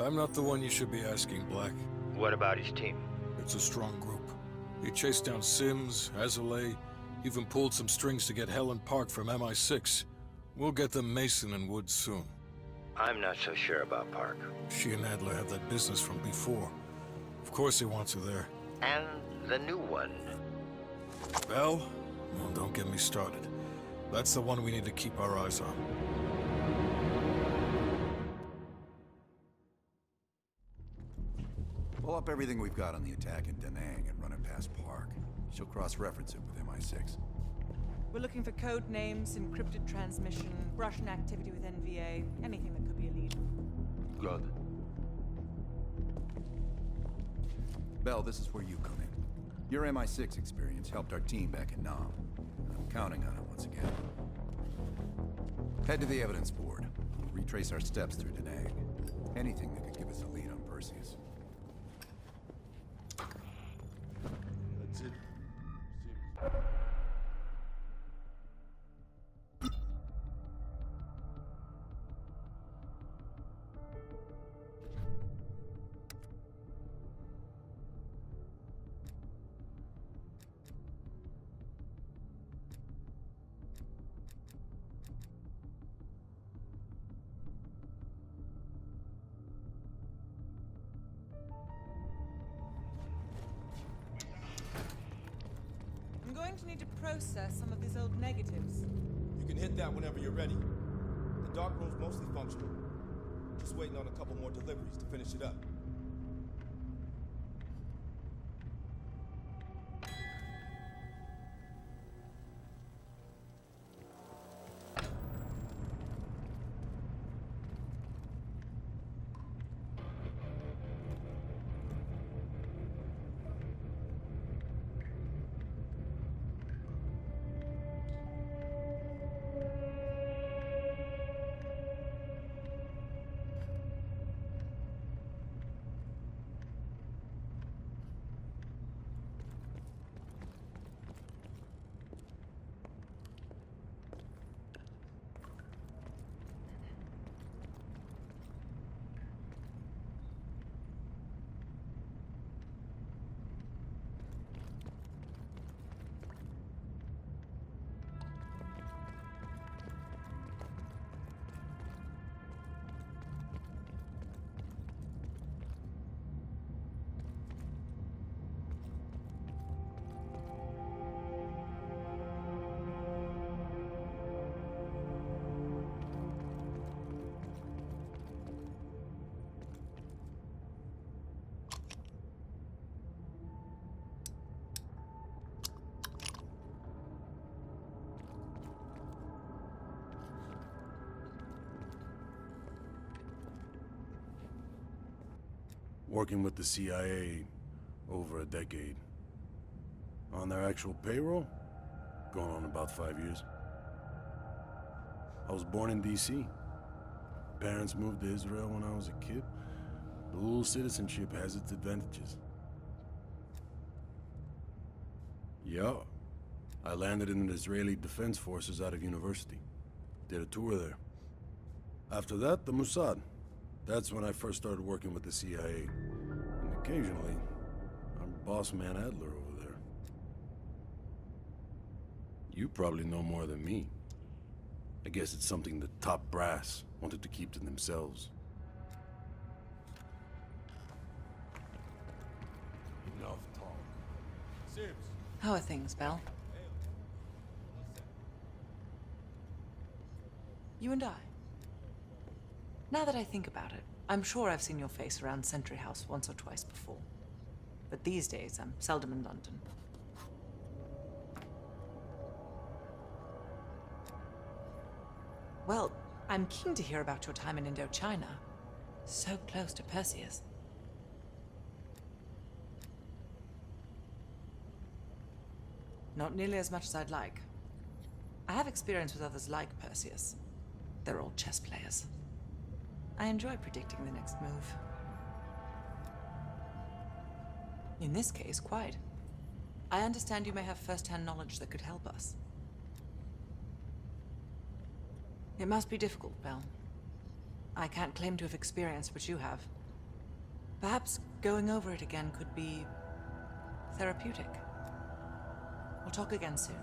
I'm not the one you should be asking, Black. What about his team? It's a strong group. He chased down Sims, Azalea, even pulled some strings to get Helen Park from MI6. We'll get them Mason and Woods soon. I'm not so sure about Park. She and Adler have that business from before. Of course he wants her there. And the new one. Bell? Well, don't get me started. That's the one we need to keep our eyes on. Pull up everything we've got on the attack in Da Nang and run it past Park. She'll cross-reference it with MI6. We're looking for code names, encrypted transmission, Russian activity with NVA, anything that could be a lead. Good. Bell, this is where you come in. Your MI6 experience helped our team back in Nam. I'm counting on it once again. Head to the evidence board. Retrace our steps through Da Nang. Anything that could give us a lead on Perseus. That's it. I'm going to need to process some of these old negatives. You can hit that whenever you're ready. The dark room's mostly functional. Just waiting on a couple more deliveries to finish it up. Working with the CIA over a decade. On their actual payroll, going on about 5 years. I was born in D.C. Parents moved to Israel when I was a kid. Dual citizenship has its advantages. Yeah, I landed in the Israeli Defense Forces out of university. Did a tour there. After that, the Mossad. That's when I first started working with the CIA. And occasionally, our boss man Adler over there. You probably know more than me. I guess it's something the top brass wanted to keep to themselves. Enough talk. Sims. How are things, Belle? You and I. Now that I think about it, I'm sure I've seen your face around Sentry House once or twice before. But these days, I'm seldom in London. Well, I'm keen to hear about your time in Indochina. So close to Perseus. Not nearly as much as I'd like. I have experience with others like Perseus. They're all chess players. I enjoy predicting the next move. In this case, quite. I understand you may have first-hand knowledge that could help us. It must be difficult, Belle. I can't claim to have experienced what you have, Perhaps going over it again could be therapeutic. We'll talk again soon.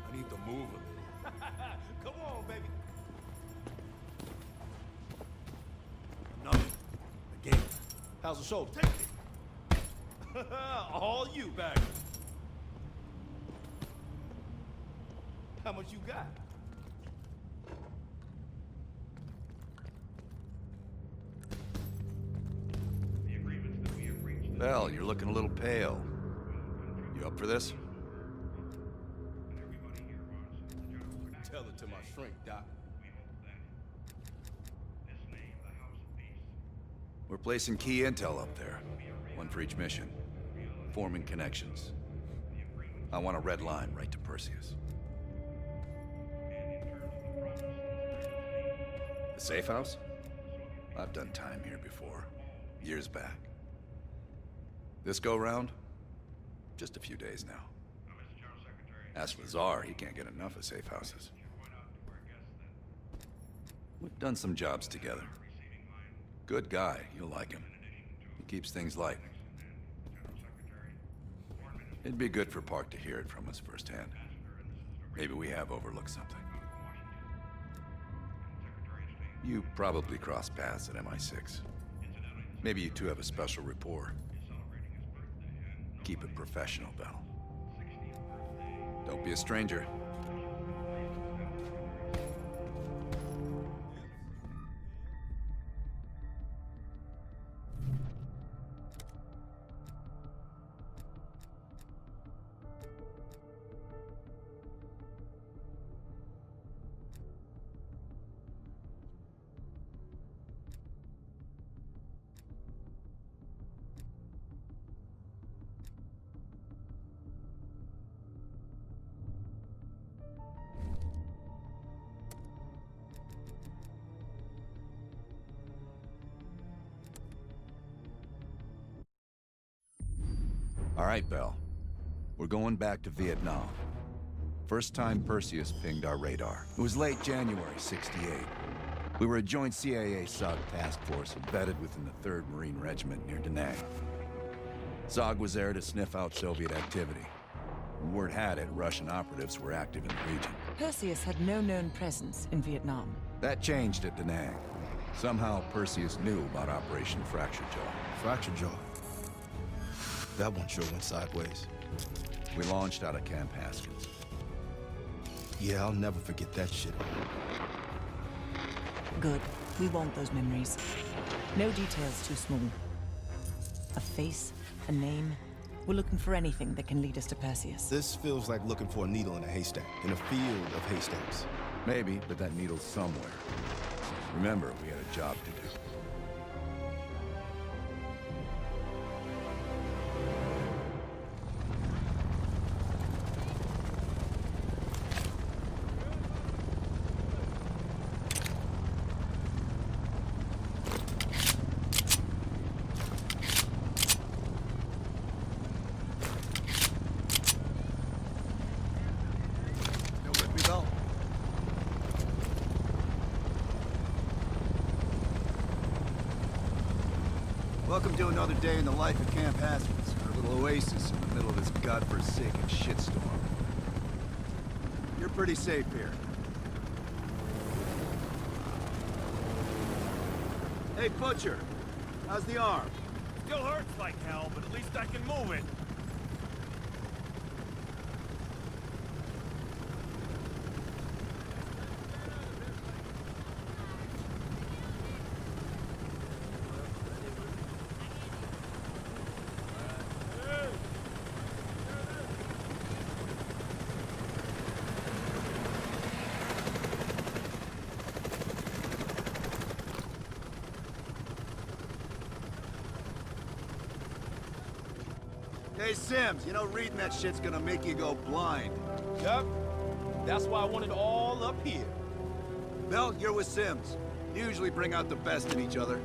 I need to move him. Come on, baby. Nothing. The game. How's the shoulder? Take it. All you, back. How much you got? Bell, you're looking a little pale. You up for this? Tell it to my shrink, Doc. We're placing key intel up there. One for each mission. Forming connections. I want a red line right to Perseus. The safe house? I've done time here before. Years back. This go-round? Just a few days now. As for Tsar, he can't get enough of safe houses. We've done some jobs together. Good guy, you'll like him. He keeps things light. It'd be good for Park to hear it from us firsthand. Maybe we have overlooked something. You probably crossed paths at MI6. Maybe you two have a special rapport. Keep it professional, Bell. Don't be a stranger. All right, Bell. We're going back to Vietnam. First time Perseus pinged our radar. It was late January, '68. We were a joint CIA-SOG task force embedded within the 3rd Marine Regiment near Da Nang. SOG was there to sniff out Soviet activity. And word had it, Russian operatives were active in the region. Perseus had no known presence in Vietnam. That changed at Da Nang. Somehow Perseus knew about Operation Fracture Jaw. Fracture Jaw. That one sure went sideways. We launched out of Camp Haskins. Yeah, I'll never forget that shit. Good. We want those memories. No details too small. A face, a name. We're looking for anything that can lead us to Perseus. This feels like looking for a needle in a haystack, in a field of haystacks. Maybe, but that needle's somewhere. Remember, we had a job to do. Welcome to another day in the life of Camp Haskins, our little oasis in the middle of this godforsaken shitstorm. You're pretty safe here. Hey, Butcher, how's the arm? Still hurts like hell, but at least I can move it. Hey, Sims, you know reading that shit's gonna make you go blind. Yup. That's why I want it all up here. Bell, you're with Sims. You usually bring out the best in each other.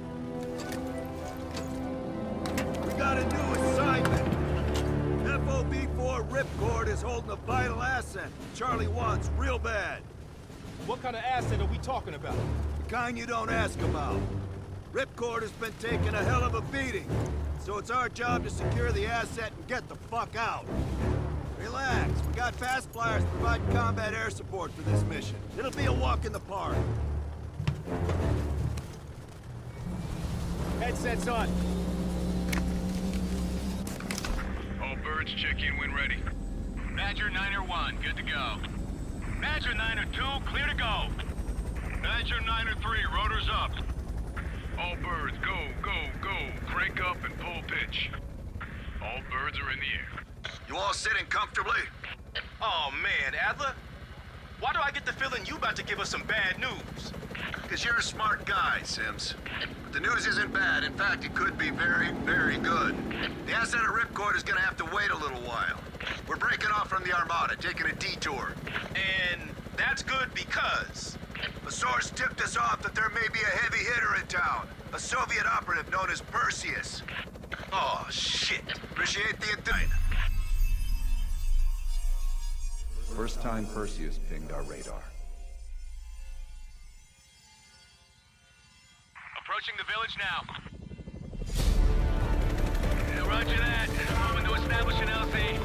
We got a new assignment. FOB4 Ripcord is holding a vital asset Charlie wants real bad. What kind of asset are we talking about? The kind you don't ask about. Ripcord has been taking a hell of a beating, so it's our job to secure the asset and get the fuck out. Relax, we got fast flyers providing combat air support for this mission. It'll be a walk in the park. Headsets on. All birds check in when ready. Badger 9-1, good to go. Badger 9-2, clear to go. Badger 9-3, rotors up. All birds, go, go, go. Crank up and pull pitch. All birds are in the air. You all sitting comfortably? Oh man, Adler? Why do I get the feeling you about to give us some bad news? Because you're a smart guy, Sims. But the news isn't bad. In fact, it could be very, very good. The asset at Ripcord is gonna have to wait a little while. We're breaking off from the Armada, taking a detour. And that's good because... A source tipped us off that there may be a heavy hitter in town. A Soviet operative known as Perseus. Oh, shit. Appreciate the insight. First time Perseus pinged our radar. Approaching the village now. Yeah, roger that. Moving to establish an LZ.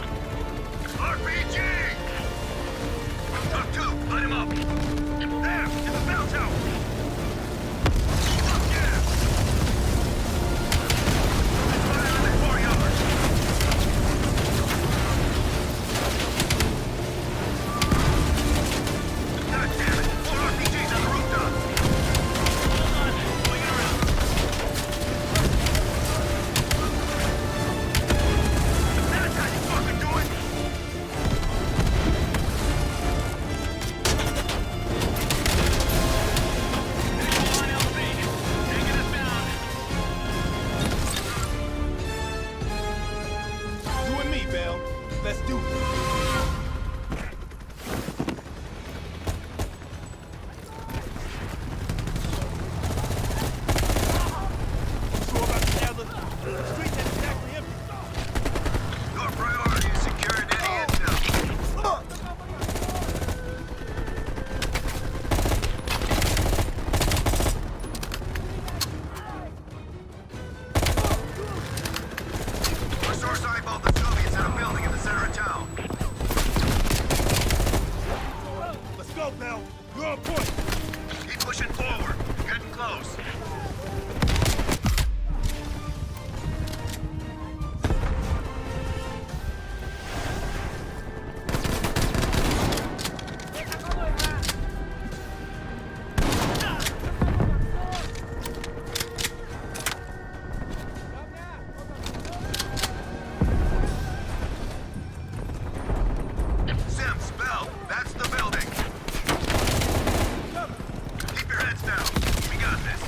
RPG! Top 2, light him up! There, in the bell tower! Fuck yeah! Let's fire in the 4 yards! God damn it! 4 RPGs on the rooftop! Hold on, swing it around. That's how you fucking do it! Come on, LZ. Taking us down. You and me, Bell. Let's do it. Sure about the Adler? The streets ain't exactly empty. Your priority is securing any intel. Our source eyeballed the Soviets in a building in the center of town. Let's go, Bell. You're on point. Keep pushing forward. Getting close. Sims, Bell, that's the building. Keep your heads down. We got this.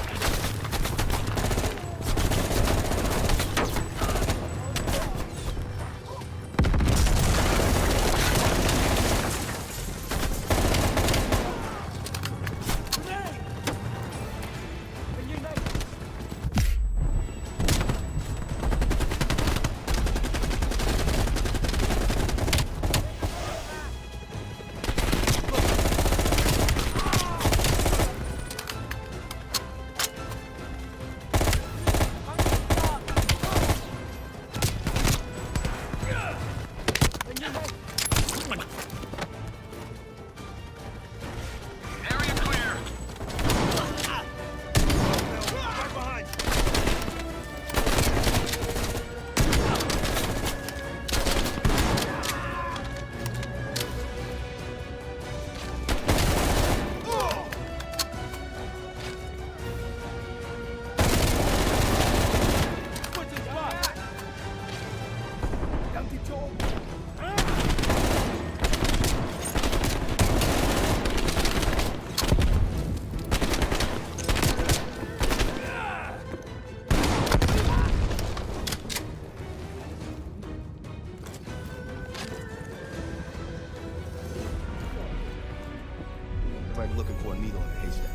like looking for a needle in a haystack.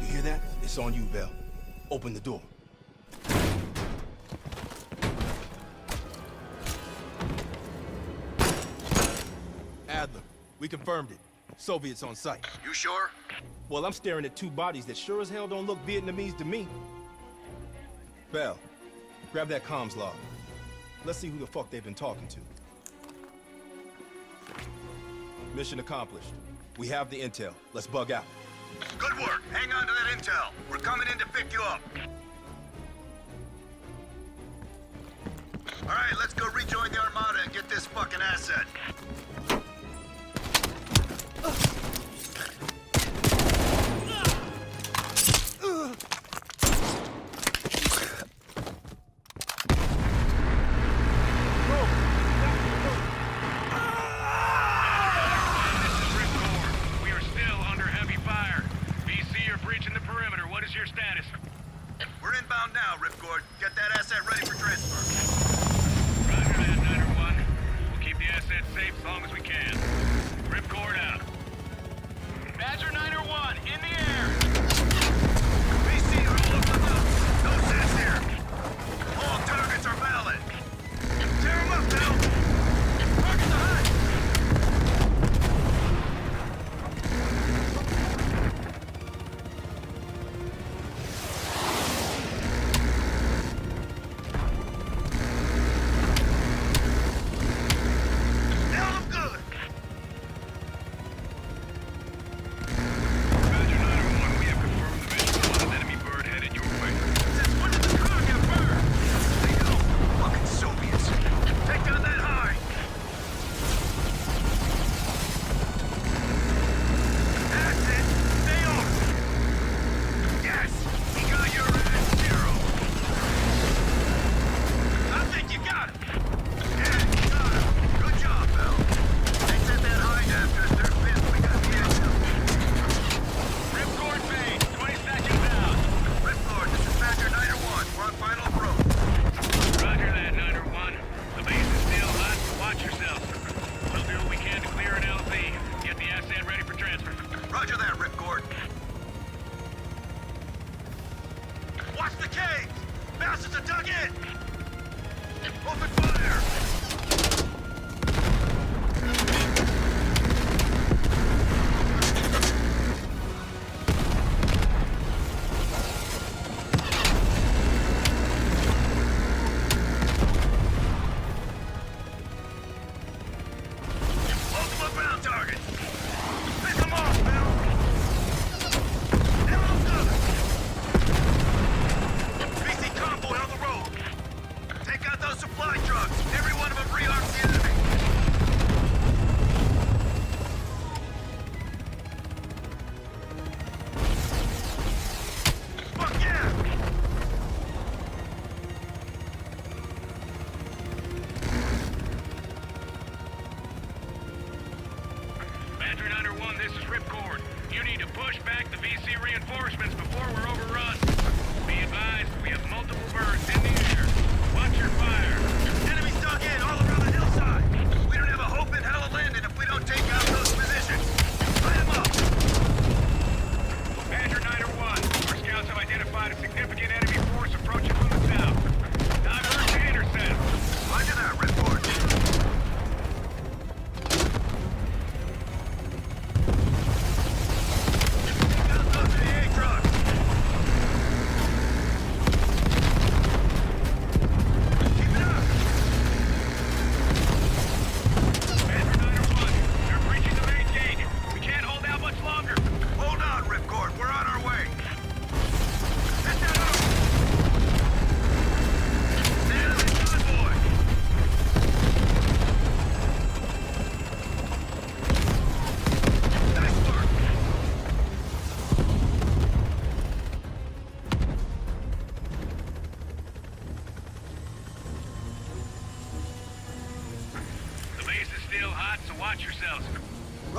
You hear that? It's on you, Bell. Open the door. Adler, we confirmed it. Soviets on site. You sure? Well, I'm staring at two bodies that sure as hell don't look Vietnamese to me. Bell, grab that comms log. Let's see who the fuck they've been talking to. Mission accomplished. We have the intel. Let's bug out. Good work. Hang on to that intel. We're coming in to pick you up. All right, let's go rejoin the Armada and get this fucking asset.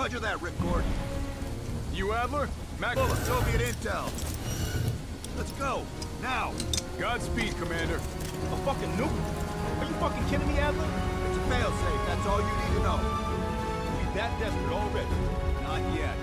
Roger that, Ripcord. You Adler? Mac Full of Soviet intel. Let's go, now. Godspeed, Commander. A fucking nuke? Are you fucking kidding me, Adler? It's a failsafe, that's all you need to know. We that desperate already? Not yet.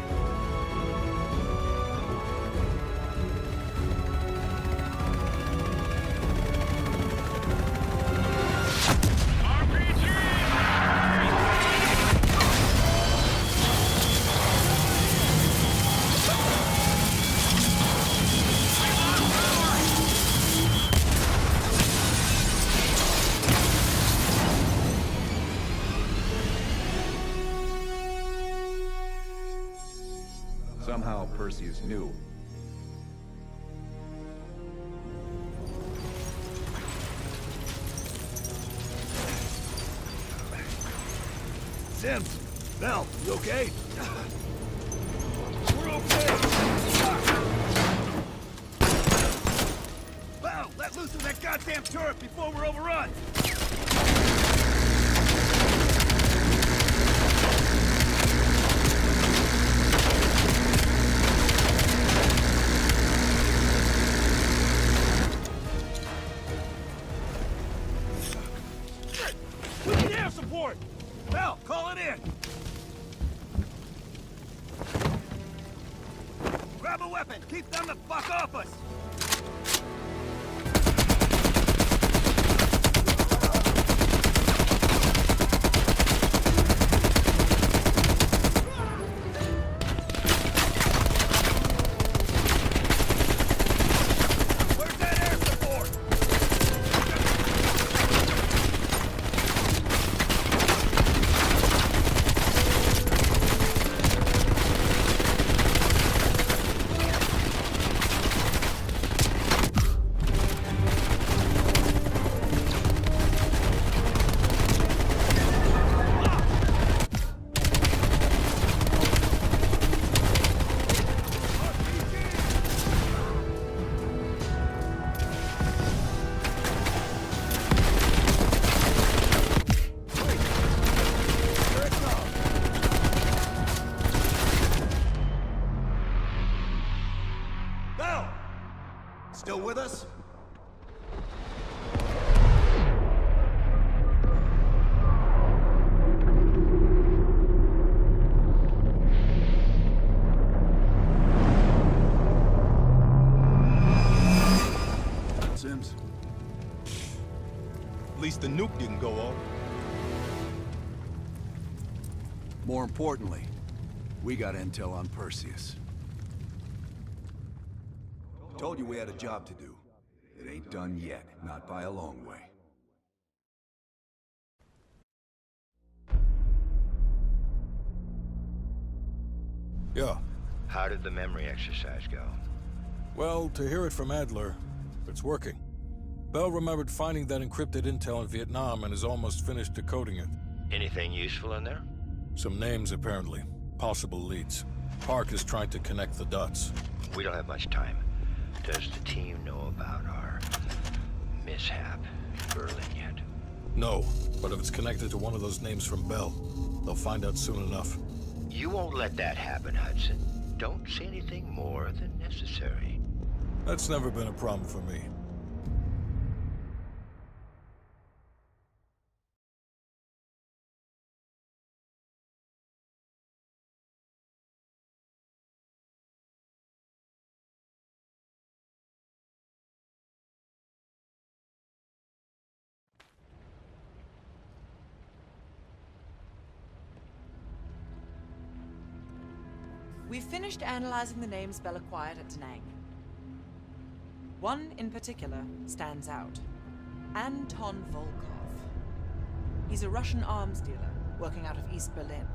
Somehow Perseus knew. Sims! Bell, you okay? We're okay! Bell, let loose of that goddamn turret before we're overrun! We need air support! Bell, call it in! Grab a weapon! Keep them the fuck off us! Where's that air support? Bell! Still with us? Sims? At least the nuke didn't go off. More importantly, we got intel on Perseus. Told you we had a job to do. It ain't done yet, not by a long way. Yeah. How did the memory exercise go? Well, to hear it from Adler, it's working. Bell remembered finding that encrypted intel in Vietnam and is almost finished decoding it. Anything useful in there? Some names, apparently. Possible leads. Park is trying to connect the dots. We don't have much time. Does the team know about our mishap in Berlin yet? No, but if it's connected to one of those names from Bell, they'll find out soon enough. You won't let that happen, Hudson. Don't say anything more than necessary. That's never been a problem for me. We've finished analyzing the names Bell acquired at Da Nang. One in particular stands out. Anton Volkov. He's a Russian arms dealer working out of East Berlin.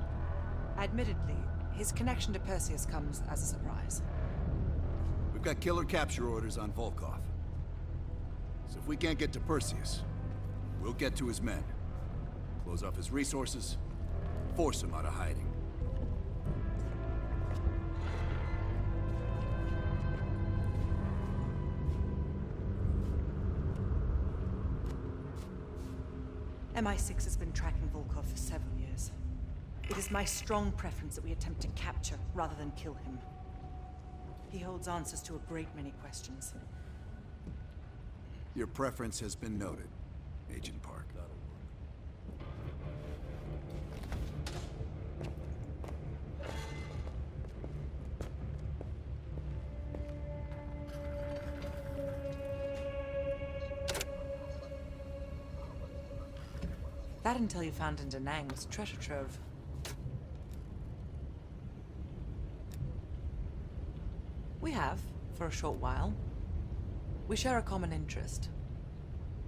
Admittedly, his connection to Perseus comes as a surprise. We've got killer capture orders on Volkov. So if we can't get to Perseus, we'll get to his men. Close off his resources, force him out of hiding. MI6 has been tracking Volkov for several years. It is my strong preference that we attempt to capture rather than kill him. He holds answers to a great many questions. Your preference has been noted, Agent Park. That intel you found in Da Nang was a treasure trove. We have, for a short while. We share a common interest.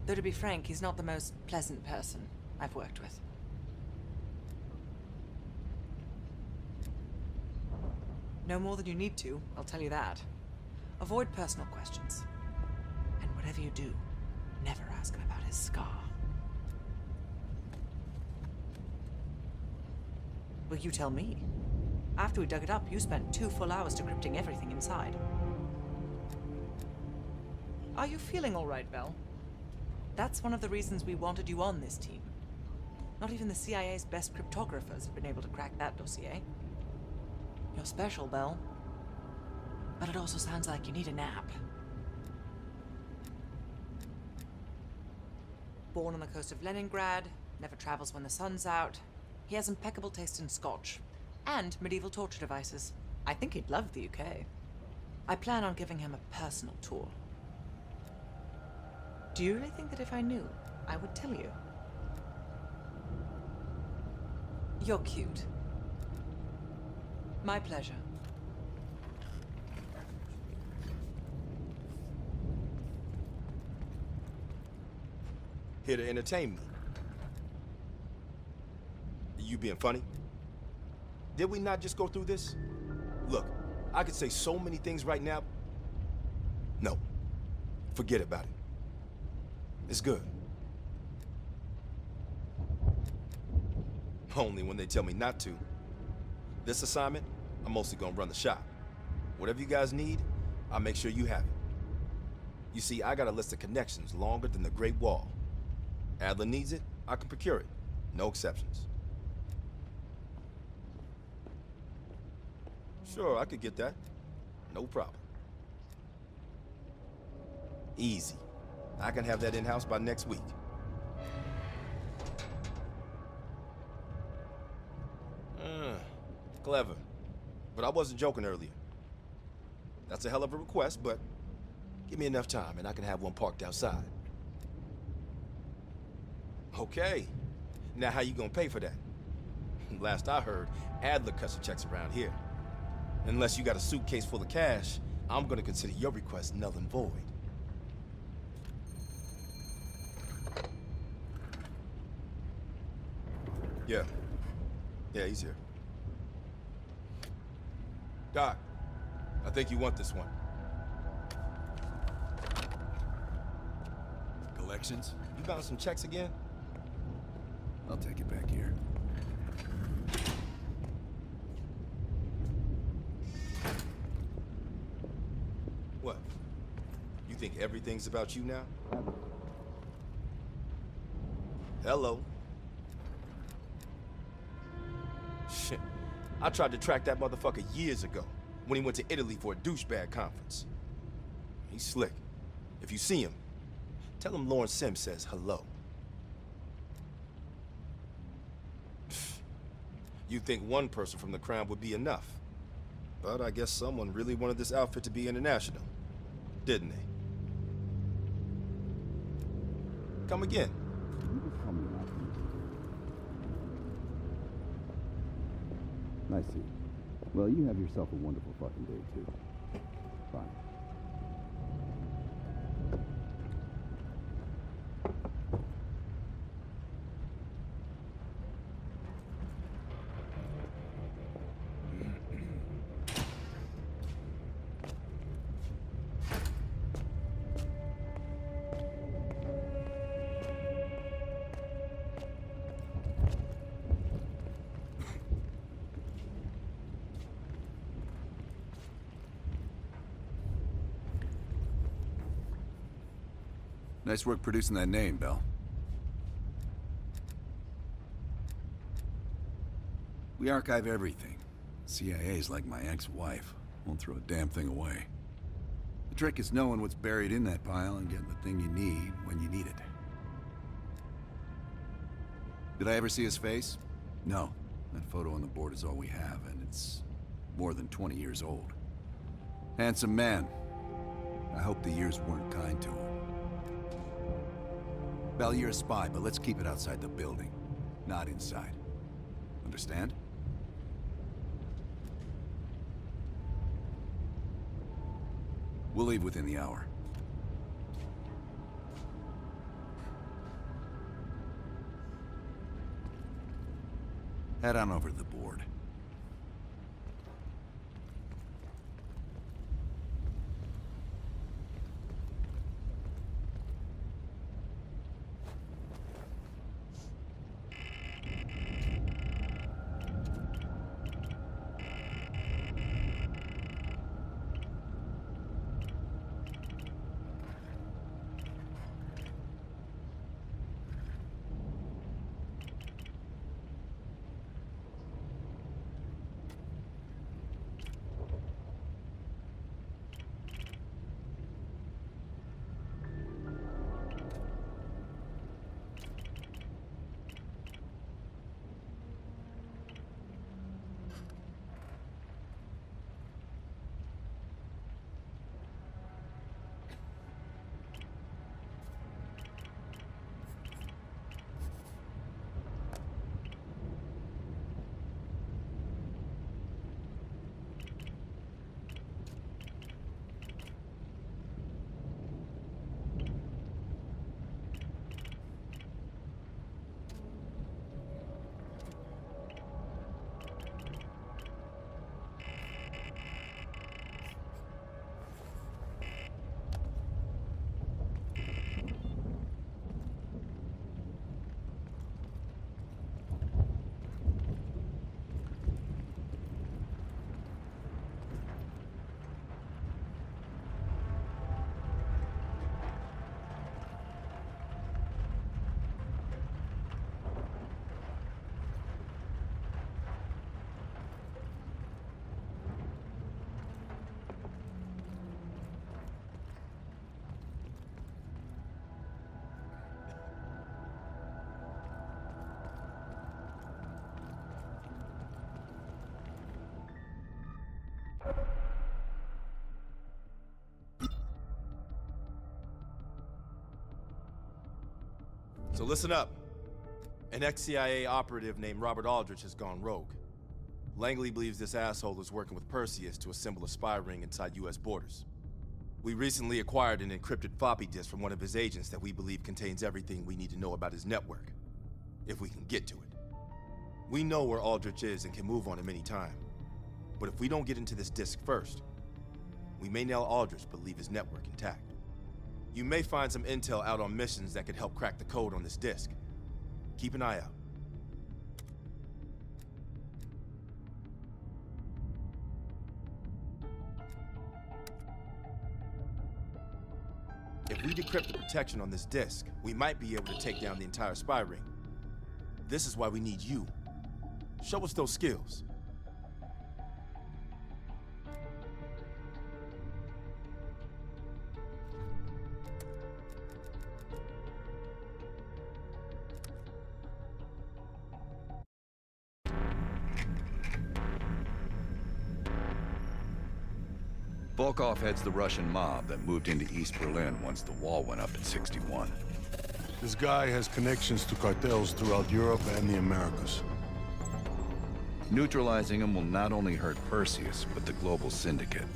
Though to be frank, he's not the most pleasant person I've worked with. No more than you need to, I'll tell you that. Avoid personal questions. And whatever you do, never ask him about his scar. Well, you tell me. After we dug it up, you spent 2 full hours decrypting everything inside. Are you feeling all right, Bell? That's one of the reasons we wanted you on this team. Not even the CIA's best cryptographers have been able to crack that dossier. You're special, Bell. But it also sounds like you need a nap. Born on the coast of Leningrad, never travels when the sun's out. He has impeccable taste in scotch. And medieval torture devices. I think he'd love the UK. I plan on giving him a personal tour. Do you really think that if I knew, I would tell you? You're cute. My pleasure. Here to entertain me. You being funny? Did we not just go through this? Look, I could say so many things right now. No. Forget about it. It's good. Only when they tell me not to. This assignment, I'm mostly gonna run the shop. Whatever you guys need, I'll make sure you have it. You see, I got a list of connections longer than the Great Wall. Adler needs it, I can procure it. No exceptions. Sure, I could get that. No problem. Easy. I can have that in-house by next week. Clever. But I wasn't joking earlier. That's a hell of a request, but give me enough time and I can have one parked outside. Okay. Now how you gonna pay for that? Last I heard, Adler cuts the checks around here. Unless you got a suitcase full of cash, I'm gonna consider your request null and void. Yeah, he's here. Doc, I think you want this one. Collections? You bound some checks again? I'll take it back here. What? You think everything's about you now? Hello? Shit. I tried to track that motherfucker years ago, when he went to Italy for a douchebag conference. He's slick. If you see him, tell him Lawrence Sims says hello. You'd think one person from the Crown would be enough. But I guess someone really wanted this outfit to be international, didn't they? Come again. I see. Well, you have yourself a wonderful fucking day, too. Bye. Nice work producing that name, Bell. We archive everything. CIA's like my ex-wife. Won't throw a damn thing away. The trick is knowing what's buried in that pile and getting the thing you need when you need it. Did I ever see his face? No. That photo on the board is all we have, and it's more than 20 years old. Handsome man. I hope the years weren't kind to him. Bell, you're a spy, but let's keep it outside the building, not inside. Understand? We'll leave within the hour. Head on over to the board. So listen up. An ex-CIA operative named Robert Aldrich has gone rogue. Langley believes this asshole is working with Perseus to assemble a spy ring inside US borders. We recently acquired an encrypted floppy disk from one of his agents that we believe contains everything we need to know about his network, if we can get to it. We know where Aldrich is and can move on him any time. But if we don't get into this disk first, we may nail Aldrich but leave his network intact. You may find some intel out on missions that could help crack the code on this disk. Keep an eye out. If we decrypt the protection on this disk, we might be able to take down the entire spy ring. This is why we need you. Show us those skills. Volkov heads the Russian mob that moved into East Berlin once the wall went up in '61. This guy has connections to cartels throughout Europe and the Americas. Neutralizing him will not only hurt Perseus, but the global syndicate.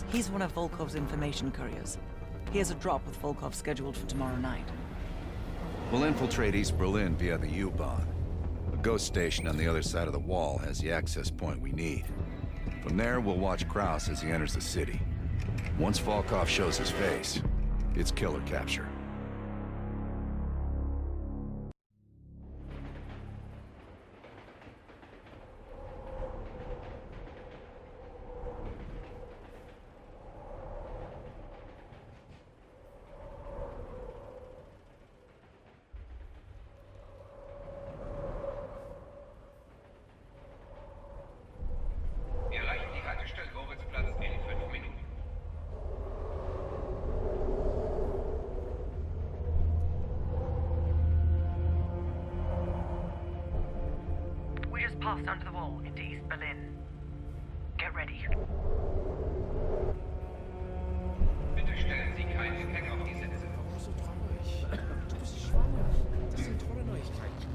He's one of Volkov's information couriers. He has a drop with Volkov scheduled for tomorrow night. We'll infiltrate East Berlin via the U-Bahn. A ghost station on the other side of the wall has the access point we need. From there, we'll watch Kraus as he enters the city. Once Volkov shows his face, it's killer capture. Passed under the wall into East Berlin. Get ready. Bitte stellen Sie keinen Gepäck auf die Sitze. Warum so traurig? Du bist schwanger. Das sind tolle Neuigkeiten.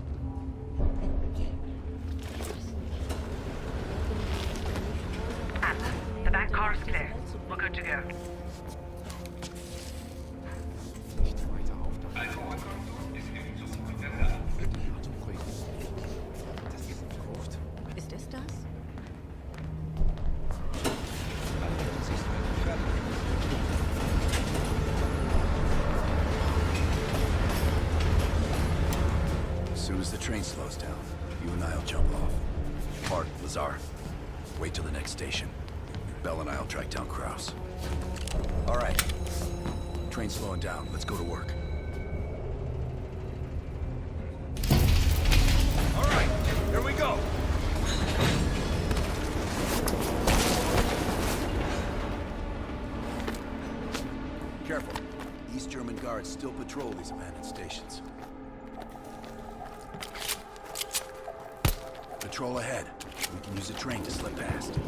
Anton, the back car is clear. We're good to go. Nicht weiter auf. Alkoholkonsum ist im Zug verbessert. Atemruhig. Das ist gut. Ist es das? As soon as the train slows down, you and I'll jump off. Hart, Lazar, wait till the next station. Bell and I'll track down Kraus. All right. Train's slowing down. Let's go to work. All right, here we go. Careful. East German guards still patrol these abandoned stations. Patrol ahead. We can use a train to slip past.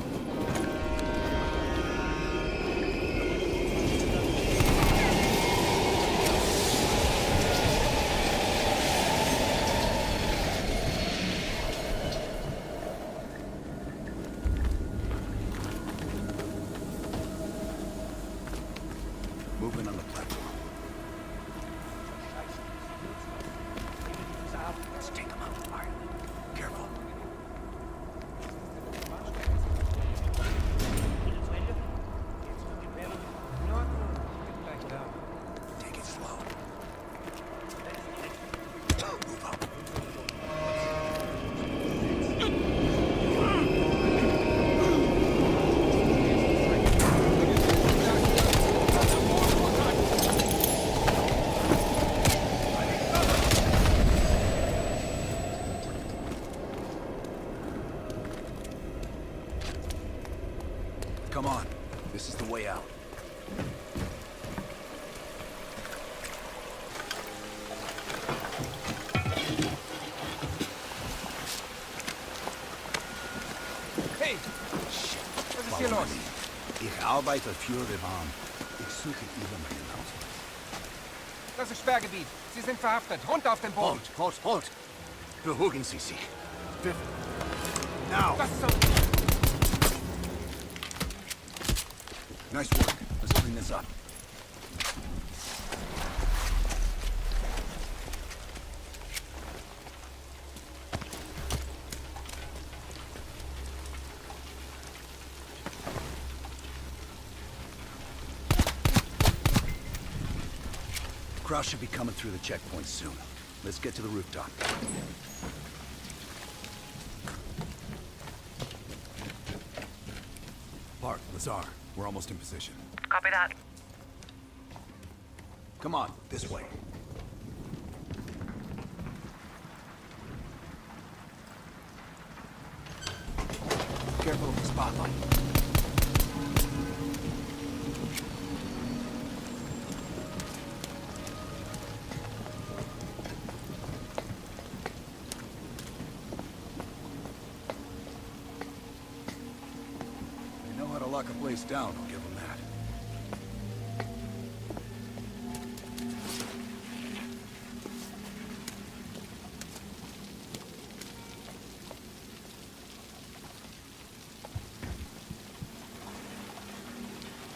Movement on the platform. Let's take them out. All right. Careful. Take it slow. Move up. Come on. This is the way out. Hey! Was ist hier los? Ich arbeite für die Bahn. Ich suche Ihre Ausweis. Das ist Sperrgebiet. Sie sind verhaftet. Runter auf den Boden. Halt! Beruhigen Sie sich. Now! Was zum... Nice work. Let's clean this up. Kraus should be coming through the checkpoint soon. Let's get to the rooftop. Park, Lazar, we're almost in position. Copy that. Come on, this way. Careful of the spotlight. Lock a place down, I'll give them that.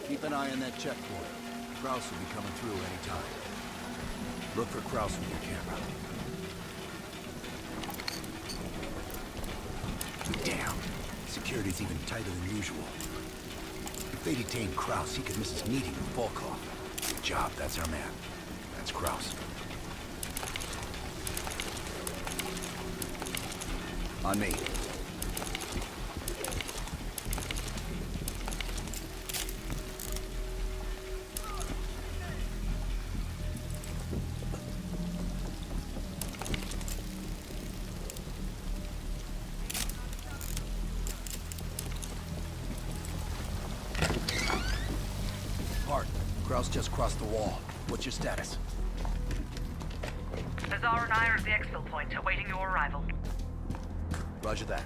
Keep an eye on that checkpoint. Kraus will be coming through any time. Look for Kraus with your camera. Damn. Security's even tighter than usual. If they detain Kraus, he could miss his meeting with Volkov. Good job, that's our man. That's Kraus. On me. Kraus just crossed the wall. What's your status? Lazar and I are at the exfil point, awaiting your arrival. Roger that.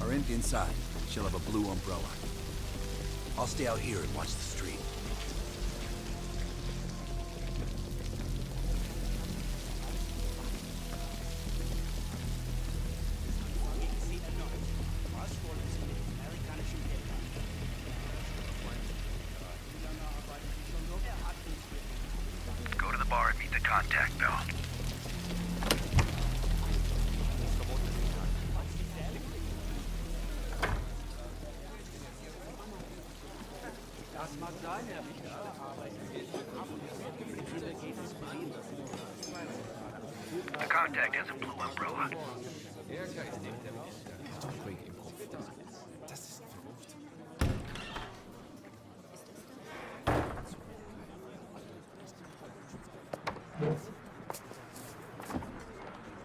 Our imp inside. She'll have a blue umbrella. I'll stay out here and watch the street. Contact, Bill. The contact has a blue umbrella.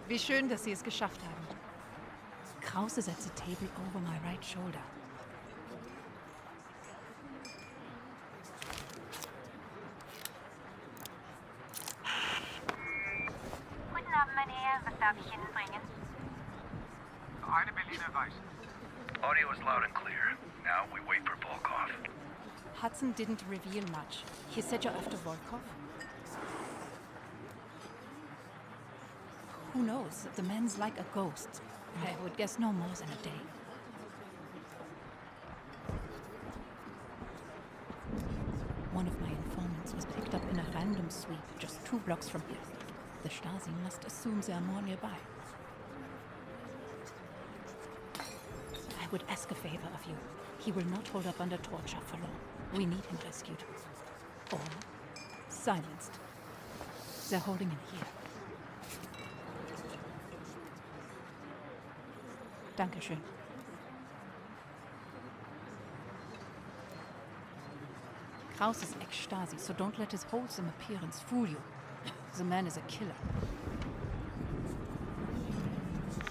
Wie schön, dass Sie es geschafft haben. Krause is at the table over my right shoulder. Guten Abend, mein Herr. Was darf ich Ihnen bringen? Eine Berliner Weiß. Audio is loud and clear. Now we wait for Volkov. Hudson didn't reveal much. He said you're after Volkov? Who knows? The man's like a ghost. I would guess no more than a day. One of my informants was picked up in a random sweep just 2 blocks from here. The Stasi must assume there are more nearby. I would ask a favor of you. He will not hold up under torture for long. We need him rescued. Or silenced. They're holding him here. Dankeschön. Kraus is ex-Stasi, so don't let his wholesome appearance fool you. The man is a killer.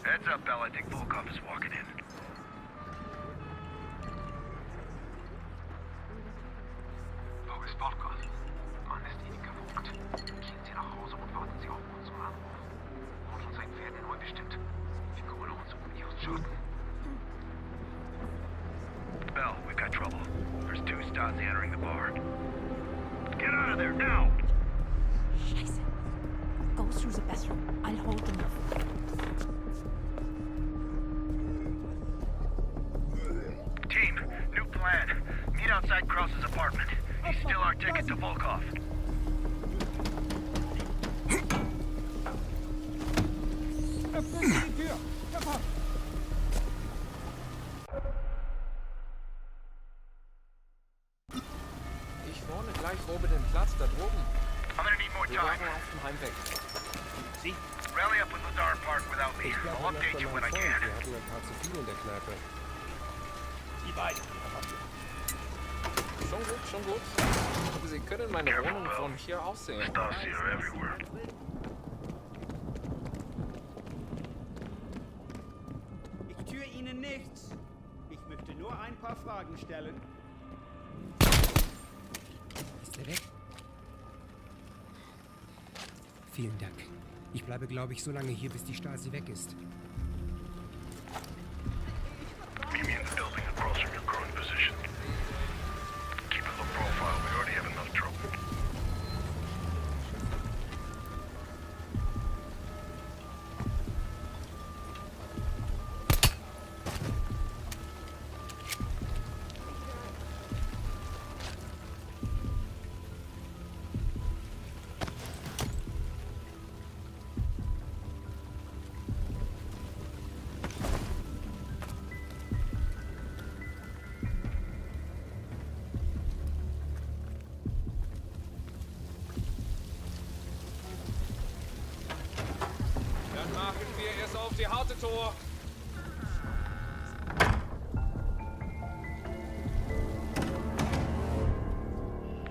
Heads up, Bell. I think Volkov is walking in. Wo ist Volkov? Man ist Ihnen gewohnt. Gehen Sie nach Hause und warten Sie auf unseren Anruf. Holen uns ein Pferd neu bestimmt. Wir kümmern uns um Ihren Schaden. of there, now! Scheiße. Go through the bathroom. I'll hold them off. Team, new plan. Meet outside Krause's apartment. He's still our ticket to Volkov. Ich vorne gleich oben den Platz da droben. I'm gonna need more Wir time. waren auf dem Heimweg. See? Rally up with Lazar Park without me. Ich bleib I'll noch update bei you when meinem I Freund. can. Wir hatten ein paar zu viel in der Kneipe. Die beiden. Schon gut, schon gut. Sie können meine Wohnung von hier aus sehen. Stars here everywhere. Ich tue Ihnen nichts. Ich möchte nur ein paar Fragen stellen. Ist er weg? Vielen Dank. Ich bleibe, glaube ich, so lange hier, bis die Stasi weg ist. Meet me in the building across from your current position. Keep a low profile. We already have enough trouble. Dann machen wir es auf die harte Tor.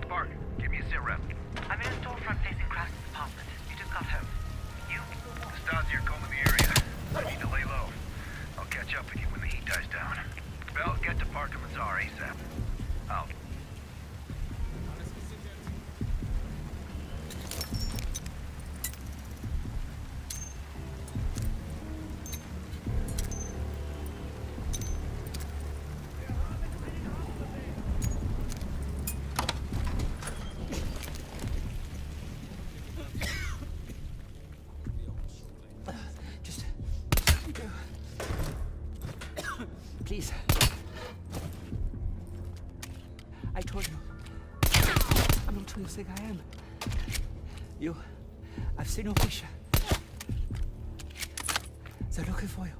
Spark, give me a sit rep. I'm in a storefront facing Krause's apartment. You just got home. You? The Stasi are combing the area. I need to lay low. I'll catch up with you when the heat dies down. Bell, get to Park and Lazar ASAP. Out. Just... Please. I told you. I'm not who you think I am. I've seen your picture. They're looking for you.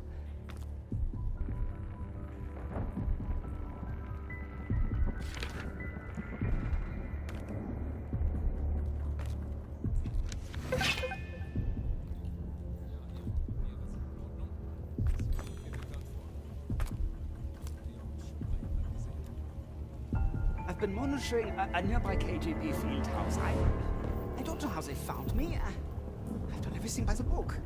I've been monitoring a nearby KGB field house. I don't know how they found me. I've done everything by the book.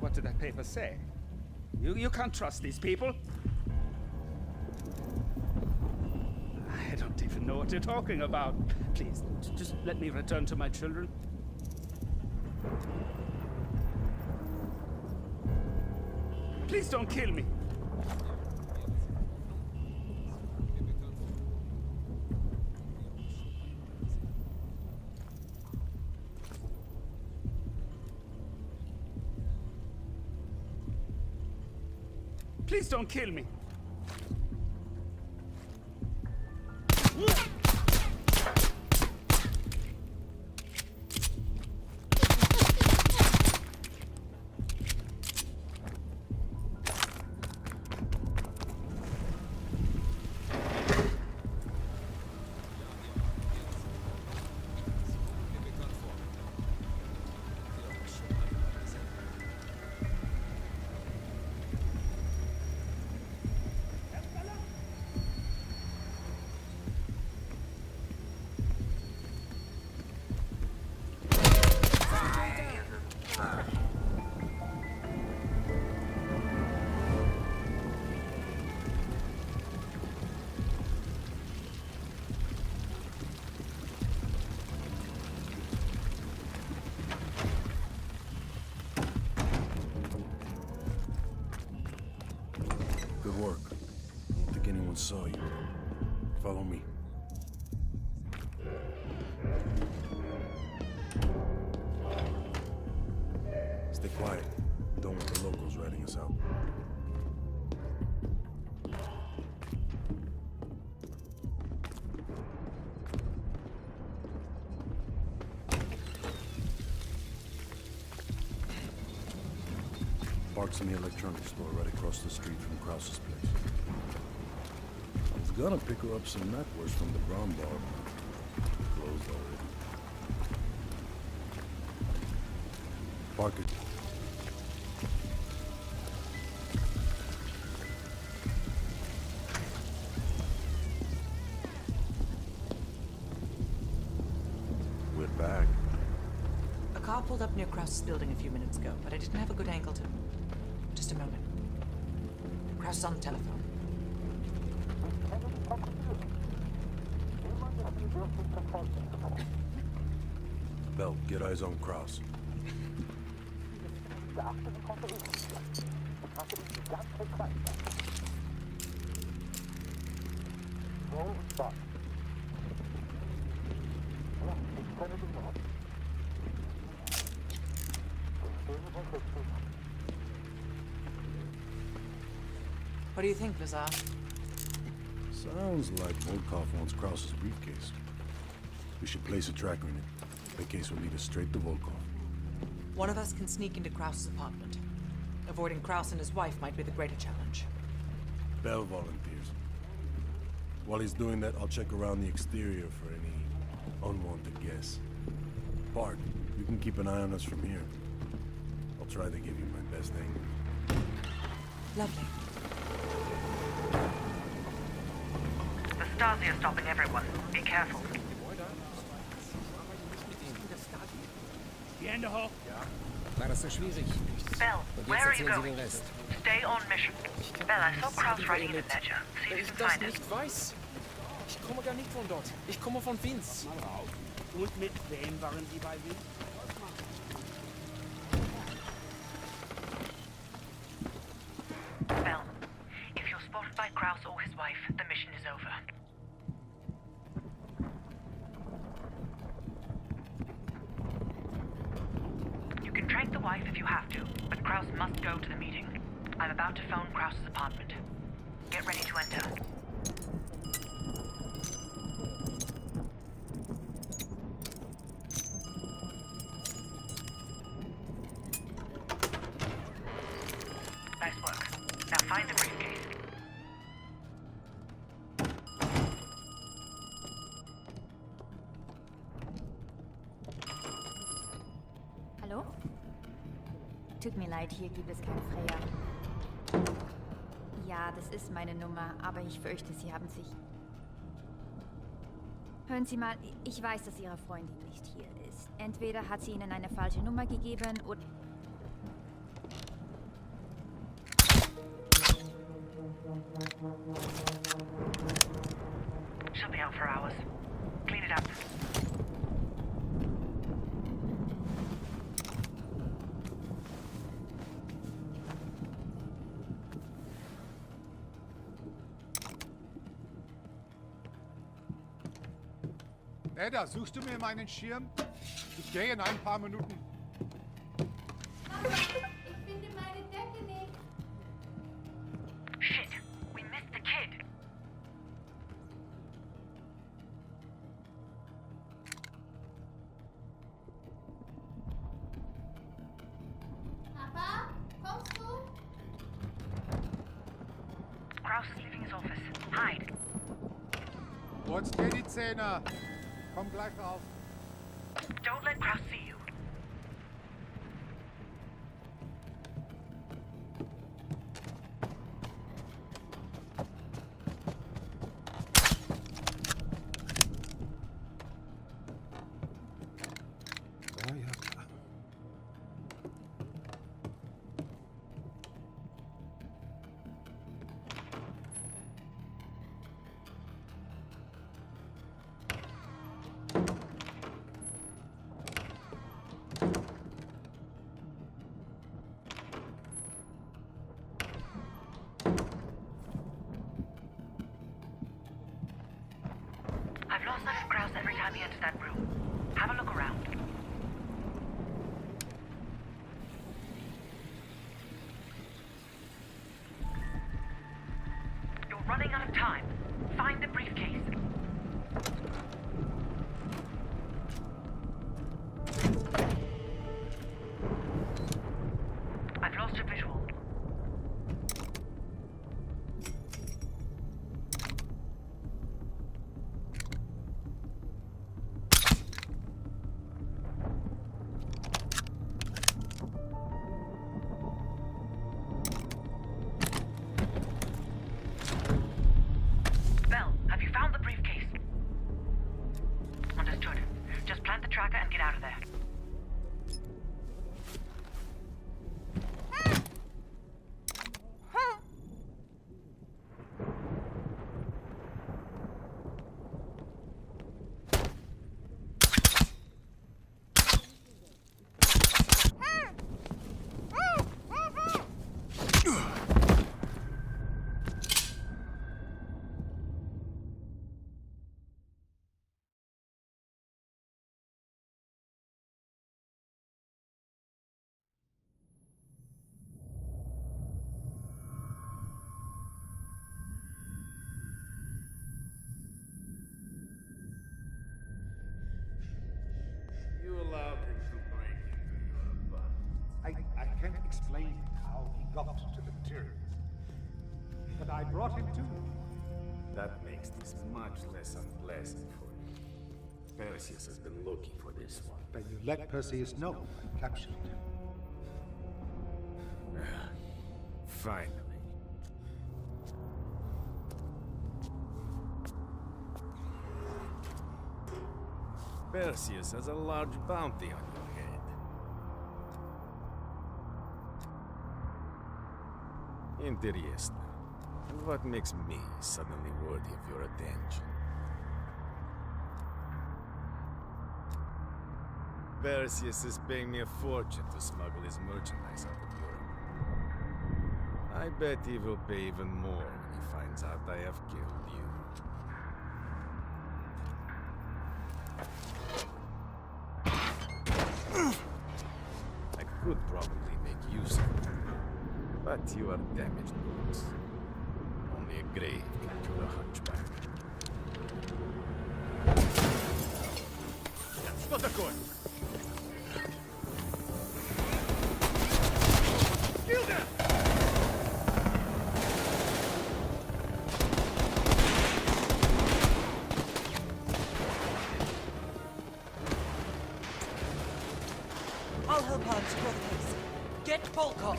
What did that paper say? You can't trust these people. I don't even know what you're talking about. Please, just let me return to my children. Please don't kill me. Please don't kill me. Good work. I don't think anyone saw you. Follow me. Stay quiet. We don't want the locals ratting us out. Park's in the electronics store right across the street from Krause's place. I was gonna pick her up some knackwurst from the brown bar, but closed already. Park it. We're back. A car pulled up near Krause's building a few minutes ago, but I didn't have a good angle to... Just a moment. Kraus is on the telephone. Bell, get eyes on Kraus. What do you think, Lazar? Sounds like Volkov wants Krause's briefcase. We should place a tracker in it. The case will lead us straight to Volkov. One of us can sneak into Krause's apartment. Avoiding Krause and his wife might be the greater challenge. Bell volunteers. While he's doing that, I'll check around the exterior for any unwanted guests. Bart, you can keep an eye on us from here. I'll try to give you my best angle. Lovely. The Stasi are stopping everyone. Be careful. Die Hände hoch! Ja. War das so schwierig? Bell, Und where jetzt are you erzählen Sie going? den Rest. Stay on mission. Bell, I saw Kraus writing in the ledger. See if you can find it. Ich weiß. Ich komme gar nicht von dort. Ich komme von Vince. Und mit wem waren Sie bei Vince? Bell, if you're spotted by Kraus or his wife, the mission is over. You can track the wife if you have to, but Kraus must go to the meeting. I'm about to phone Kraus's apartment. Get ready to enter. Nice work. Now find the briefcase. Hallo? Tut mir leid, hier gibt es kein Freya. Ja, das ist meine Nummer, aber ich fürchte, Sie haben sich... Hören Sie mal, ich weiß, dass Ihre Freundin nicht hier ist. Entweder hat sie Ihnen eine falsche Nummer gegeben oder... She'll be out for hours. Clean it up. Ada, suchst du mir meinen Schirm? Ich gehe in ein paar Minuten. Ich finde meine Decke nicht. Shit, we missed the kid. Papa, kommst du? Kraus is leaving his office. Hide. Putz dir die Zähne. Komm gleich rauf. Don't let Kraus see you. Oh ja, klar. time you enter that room. Have a look around. You're running out of time. Find the briefcase. I've lost your visual. Bell, have you found the briefcase? Understood. Just plant the tracker and get out of there. You allowed him to break into your apartment. I can't explain how he got to the materials. But I brought him to you. That makes this much less unpleasant for you. Perseus has been looking for this one. Then you let Perseus know and captured him. Finally. Perseus has a large bounty on your head. Interesting. And what makes me suddenly worthy of your attention? Perseus is paying me a fortune to smuggle his merchandise out of Europe. I bet he will pay even more when he finds out I have killed you. I could probably make use of it, but you are damaged goods. Only a grave can kill a hunchback. Что такое? Kill them! I'll help out secure the case. Get Volkov!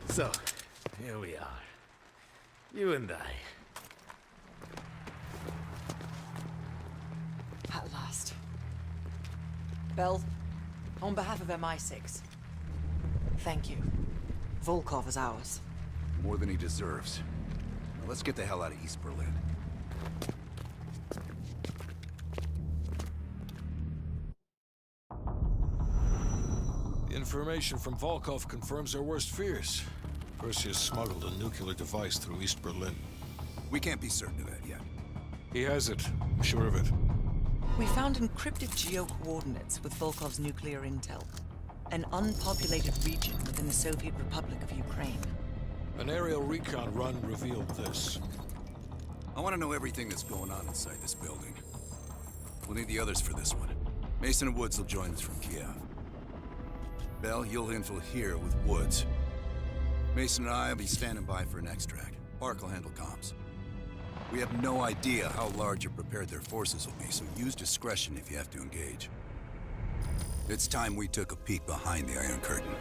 So, here we are. You and I. At last. Bell, on behalf of MI6, thank you. Volkov is ours. More than he deserves. Now let's get the hell out of East Berlin. Information from Volkov confirms our worst fears. Perseus smuggled a nuclear device through East Berlin. We can't be certain of that yet. He has it. I'm sure of it. We found encrypted geo-coordinates with Volkov's nuclear intel. An unpopulated region within the Soviet Republic of Ukraine. An aerial recon run revealed this. I want to know everything that's going on inside this building. We'll need the others for this one. Mason and Woods will join us from Kiev. Bell, you'll infill here with Woods. Mason and I will be standing by for an extract. Park will handle comms. We have no idea how large or prepared their forces will be, so use discretion if you have to engage. It's time we took a peek behind the Iron Curtain.